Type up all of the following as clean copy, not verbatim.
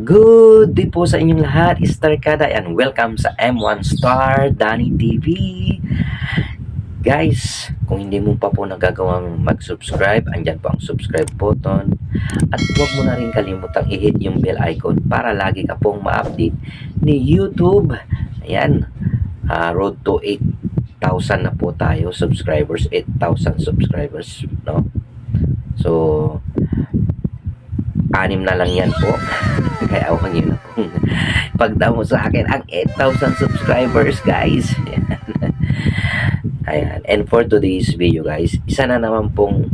Good day po sa inyong lahat, Star Kada, and welcome sa M1 Star Danny TV. Guys, kung hindi mo pa po nagagawang mag-subscribe, andyan po ang subscribe button. At huwag mo na rin kalimutang i-hit yung bell icon para lagi ka pong ma-update ni YouTube. Ayan, road to 8,000 na po tayo subscribers, 8,000 subscribers, no? So, 6 na lang yan po. Kaya huwag nyo na pong pagdamo sa akin ang 8,000 subscribers, guys. Ayan. And for today's video, guys, isa na naman pong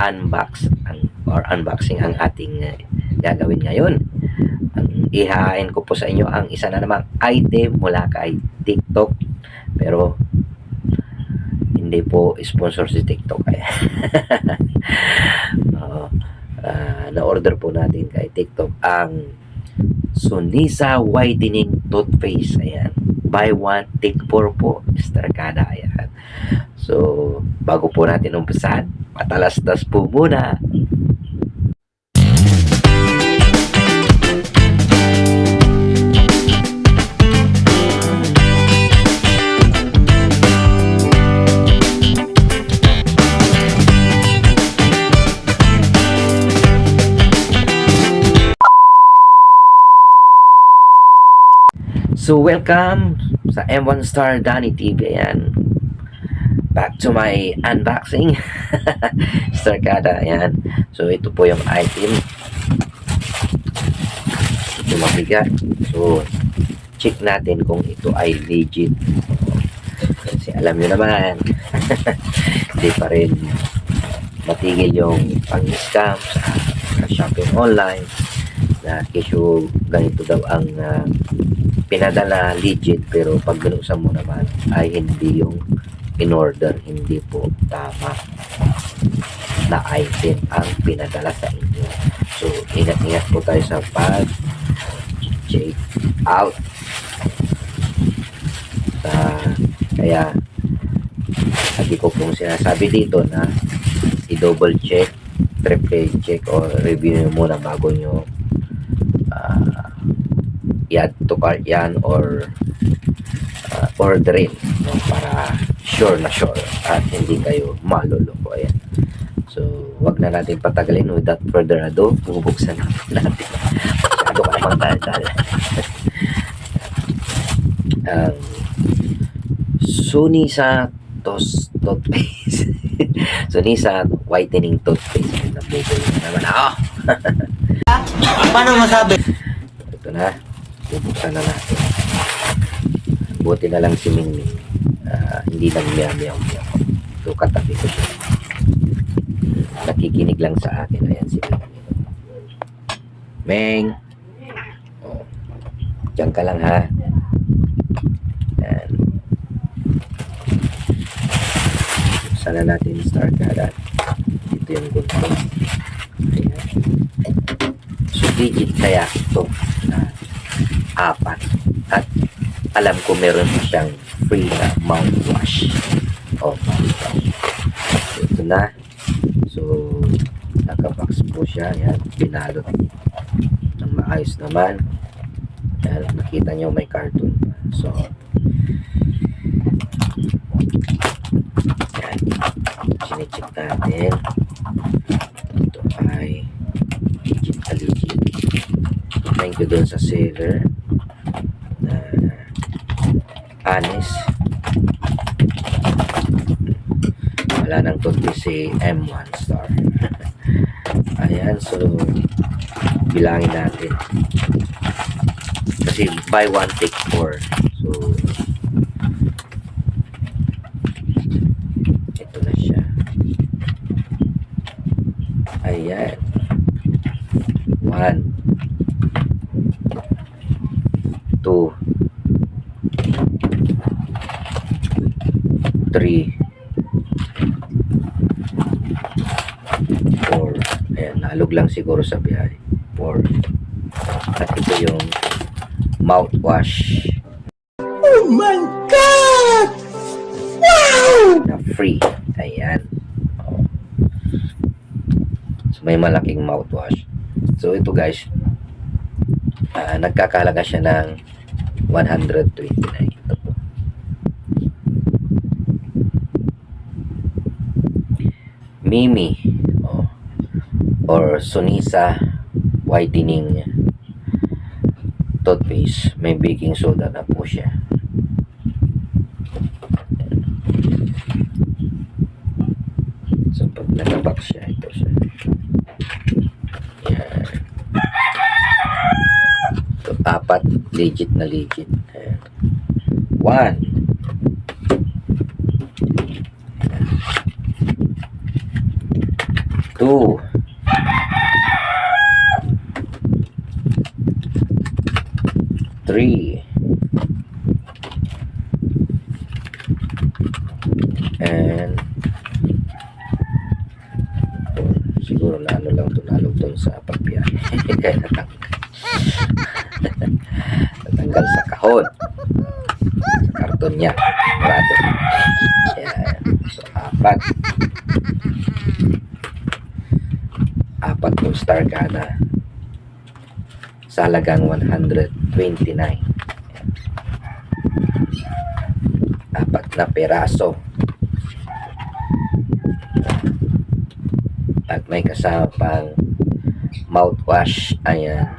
unboxing ang ating gagawin ngayon. Ihahain ko po sa inyo ang isa na namang item mula kay TikTok. Pero hindi po sponsor si TikTok. Na-order po natin kay TikTok ang Sunisa Whitening Toothpaste. Ayan. Buy one, take 4 po. Mr. Kada. Ayan. So, bago po natin umpisahan, patalastas po muna. So, welcome sa M1 Star Danny TV. Ayan. Back to my unboxing. Star Kada. Ayan. So, ito po yung item. Ito mabigat. So, check natin kung ito ay legit. Kasi alam nyo naman, hindi pa rin matigil yung pang-scam sa shopping online na issue ganito daw ang pinadala legit, pero pag binuksan mo naman ay hindi yung in-order, hindi po tama na item ang pinadala sa inyo. So, ingat-ingat po tayo sa pag-check out. Kaya lagi ko pong sinasabi dito na i-double check, triple check, or review nyo muna bago nyo i-add to cart yan or orderin, no? Para sure na sure at hindi kayo maluloko. Ayan. So, wag na natin patagalin. Without further ado, bubuksan natin. Masyado ka namang dal-dal. Sunisa Toothpaste. Sunisa Whitening Toothpaste. Nabubuli na naman ako. Paano masabi? Ito na. Bubuksan na natin. Buti na lang si Mingming. Hindi lang miyaw. So, katabi ko siya. Nakikinig lang sa akin. Ayan si Mingming. Meng! Oh. Diyan ka lang, ha? Ayan. Buksan na natin Star Kada. Ito yung gunto. Ayan. So, digit kaya ito na 4. At alam ko meron pa siyang free na mouthwash. Mouthwash. So, ito na. So, nakabox po siya. Yan, binalot ng maayos naman. Yan, nakita nyo may cartoon. So, yan. Sinicheck natin. Ito ay legit. Thank you dun sa seller na honest. Wala nang tuti si M1 Star. Ayan, so bilangin natin kasi buy one take 4. So ito na siya. Ayan, 1, 2, 3, 4. Ayan, nalog lang siguro sa biyahe. 4. At ito yung mouthwash. Oh my God! Wow! Na free. Ayan. So, may malaking mouthwash. So, ito guys, nagkakalaga siya ng 129. Ito po. Mimi or Sonisa whitening toothpaste. May baking soda na po siya. So pag nakabox siya, ito siya. Yan. Ito, 4 legit na legit. Ayan. 1 2 3 and siguro na ano lang tunalog doon sa pagbiyahe kaya natanggal sa kahon sa karton niya murado. Ayan. So 4 po star kana sa halagang 129. Ayan. 4 na peraso at may kasama pang mouthwash. Ayan,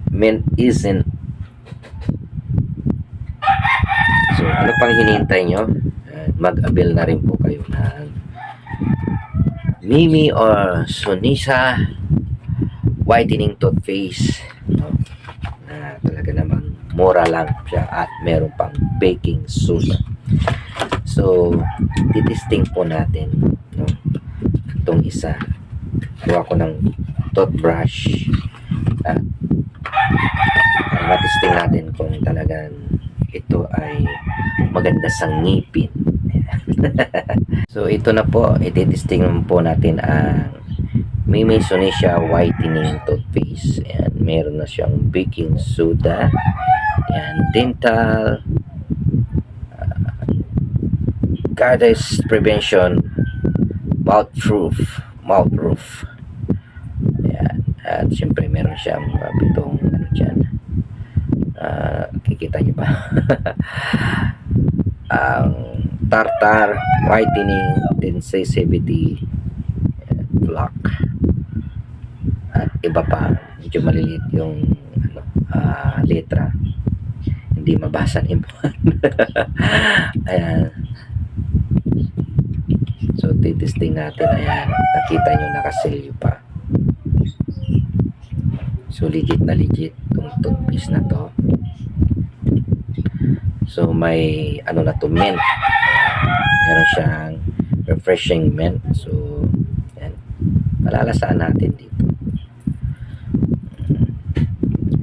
mint isn't. So ano pang hinihintay nyo? Mag-avail na rin po kayo ng Mimi or Sonisa whitening toothpaste, no? Na talaga namang mura lang siya at meron pang baking soda. So titisting po natin, no? Itong isa, gawa ko ng toothbrush at matisting natin kung talagang ito ay maganda sa ngipin. So ito na po, ititisting po natin ang Mimi Sonisa whitening toothpaste. Ayan, meron na siyang baking soda. Ayan, dental caries prevention mouth-proof. Ayan, at syempre meron siyang pitong ano dyan. Kikita niyo ba? Ang tartar whitening sensitivity block at iba pa, medyo maliliit yung letra, hindi mabasa ni mo. Ayan, so titisting natin. Ayan, nakita nyo nakaselyo pa. So legit na legit itong toothpaste na to. So may ano na to, mint. Meron siyang refreshing mint. So yan, malalasaan natin dito.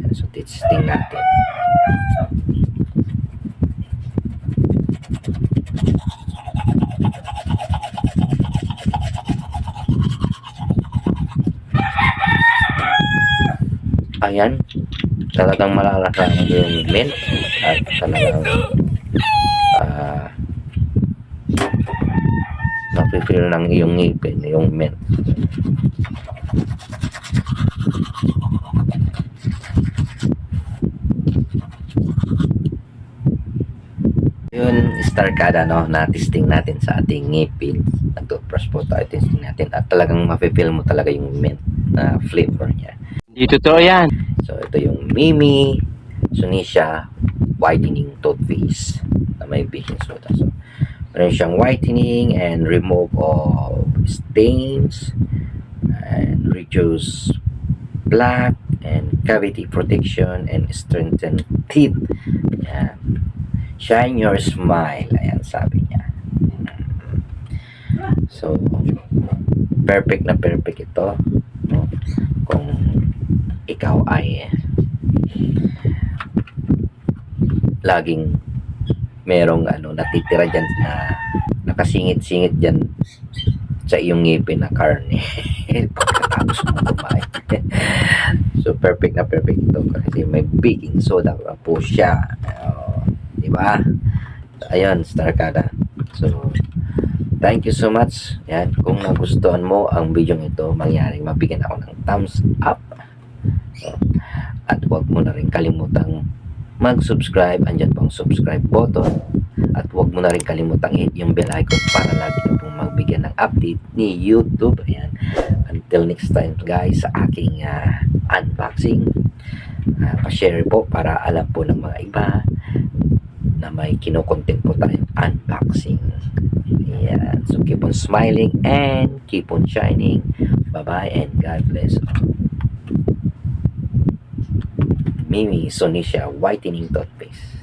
Yan, so testing natin. Ayan, talagang malalasaan yung mint at talagang napipil ng iyong ngipin yung mint. Yun, star kada, no, na testing natin sa ating ngipin. Nag-toothbrush po tayo, testing natin at talagang mapipil mo talaga yung mint na flavor niya. Hindi totoo yan. So ito yung Mimi Sonisa whitening toothpaste na may baking soda. So meron siyang whitening and remove of stains and reduce plaque and cavity protection and strengthen teeth. Ayan. Shine your smile. Ayan, sabi niya. So perfect na perfect ito, no? Kung ikaw ay laging merong natitira dyan na nakasingit-singit dyan sa iyong ngipin na karne pagkatapos mo kumain. So perfect na perfect ito kasi may baking soda po siya, diba? Ayun, star kada. So thank you so much. Yan, kung nagustuhan mo ang video ito, mangyaring mabigyan ako ng thumbs up At huwag mo na rin kalimutang mag-subscribe. Andyan po ang subscribe button. At huwag mo na rin kalimutang hit yung bell icon para lagi na pong magbigyan ng update ni YouTube. Ayan. Until next time guys sa aking unboxing. Pa-share po para alam po ng mga iba na may kinokontent po tayong unboxing. Ayan. So keep on smiling and keep on shining. Bye-bye and God bless. Mimi Sonisha Whitening Toothpaste.